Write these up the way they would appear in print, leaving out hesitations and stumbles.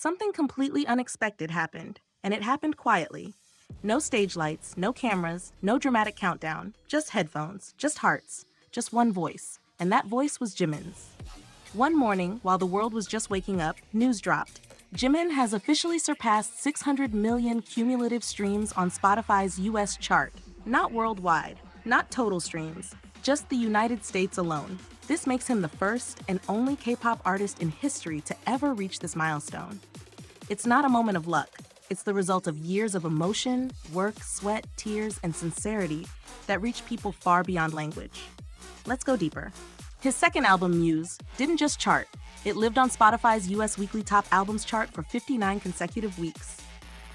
something completely unexpected happened, and it happened quietly. No stage lights, no cameras, no dramatic countdown, just headphones, just hearts, just one voice, and that voice was Jimin's. One morning, while the world was just waking up, news dropped. Jimin has officially surpassed 600 million cumulative streams on Spotify's US chart. Not worldwide, not total streams, just the United States alone. This makes him the first and only K-pop artist in history to ever reach this milestone. It's not a moment of luck. It's the result of years of emotion, work, sweat, tears, and sincerity that reach people far beyond language. Let's go deeper. His second album, Muse, didn't just chart. It lived on Spotify's US weekly top albums chart for 59 consecutive weeks.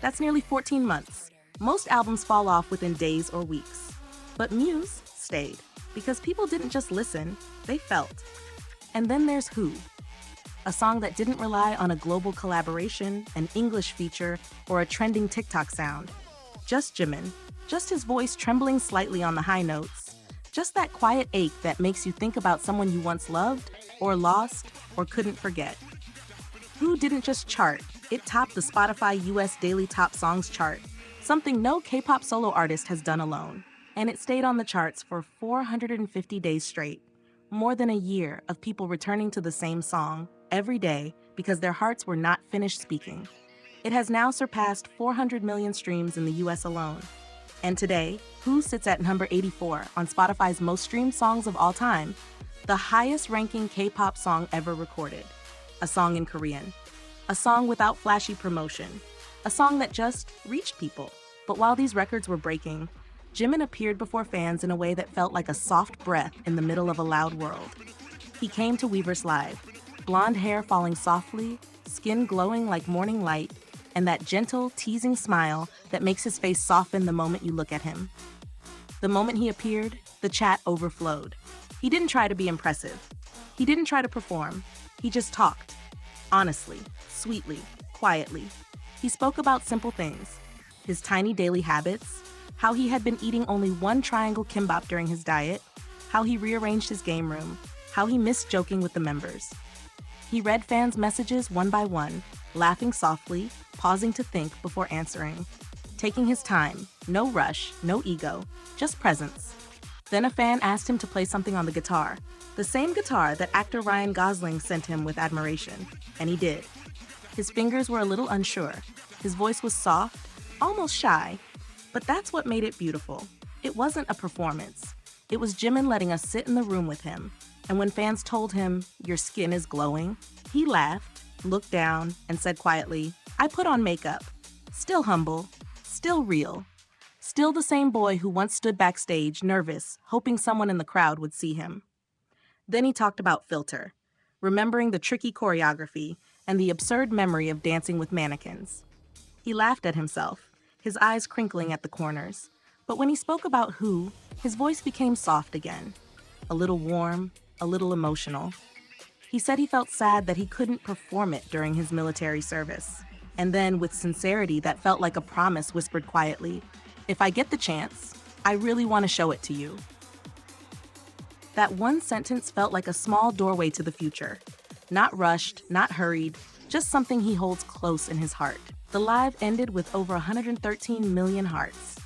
That's nearly 14 months. Most albums fall off within days or weeks. But Muse stayed, because people didn't just listen, they felt. And then there's Who, a song that didn't rely on a global collaboration, an English feature, or a trending TikTok sound. Just Jimin, just his voice trembling slightly on the high notes, just that quiet ache that makes you think about someone you once loved, or lost, or couldn't forget. Who didn't just chart, it topped the Spotify US Daily Top Songs chart, something no K-pop solo artist has done alone. And it stayed on the charts for 450 days straight, more than a year of people returning to the same song every day because their hearts were not finished speaking. It has now surpassed 400 million streams in the US alone. And today, Who sits at number 84 on Spotify's most streamed songs of all time, the highest ranking K-pop song ever recorded. A song in Korean. A song without flashy promotion. A song that just reached people. But while these records were breaking, Jimin appeared before fans in a way that felt like a soft breath in the middle of a loud world. He came to Weverse Live, blonde hair falling softly, skin glowing like morning light, and that gentle, teasing smile that makes his face soften the moment you look at him. The moment he appeared, the chat overflowed. He didn't try to be impressive. He didn't try to perform. He just talked. Honestly, sweetly, quietly. He spoke about simple things. His tiny daily habits, how he had been eating only one triangle kimbap during his diet, how he rearranged his game room, how he missed joking with the members. He read fans' messages one by one, laughing softly, pausing to think before answering. Taking his time, no rush, no ego, just presence. Then a fan asked him to play something on the guitar, the same guitar that actor Ryan Gosling sent him with admiration, and he did. His fingers were a little unsure. His voice was soft, almost shy, but that's what made it beautiful. It wasn't a performance. It was Jimin letting us sit in the room with him, and when fans told him, "Your skin is glowing," he laughed, looked down, and said quietly, "I put on makeup." Still humble, still real. Still the same boy who once stood backstage, nervous, hoping someone in the crowd would see him. Then he talked about filter, remembering the tricky choreography and the absurd memory of dancing with mannequins. He laughed at himself, his eyes crinkling at the corners. But when he spoke about Who, his voice became soft again, a little warm, a little emotional. He said he felt sad that he couldn't perform it during his military service. And then, with sincerity that felt like a promise, whispered quietly, "If I get the chance, I really want to show it to you." That one sentence felt like a small doorway to the future. Not rushed, not hurried, just something he holds close in his heart. The live ended with over 113 million hearts.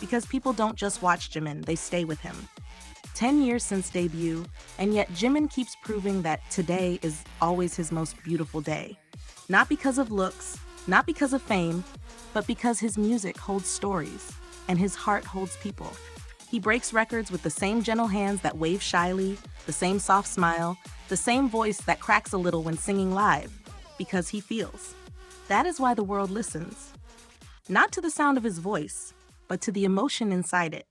Because people don't just watch Jimin, they stay with him. 10 years since debut, and yet Jimin keeps proving that today is always his most beautiful day. Not because of looks, not because of fame, but because his music holds stories, and his heart holds people. He breaks records with the same gentle hands that wave shyly, the same soft smile, the same voice that cracks a little when singing live, because he feels. That is why the world listens. Not to the sound of his voice, but to the emotion inside it.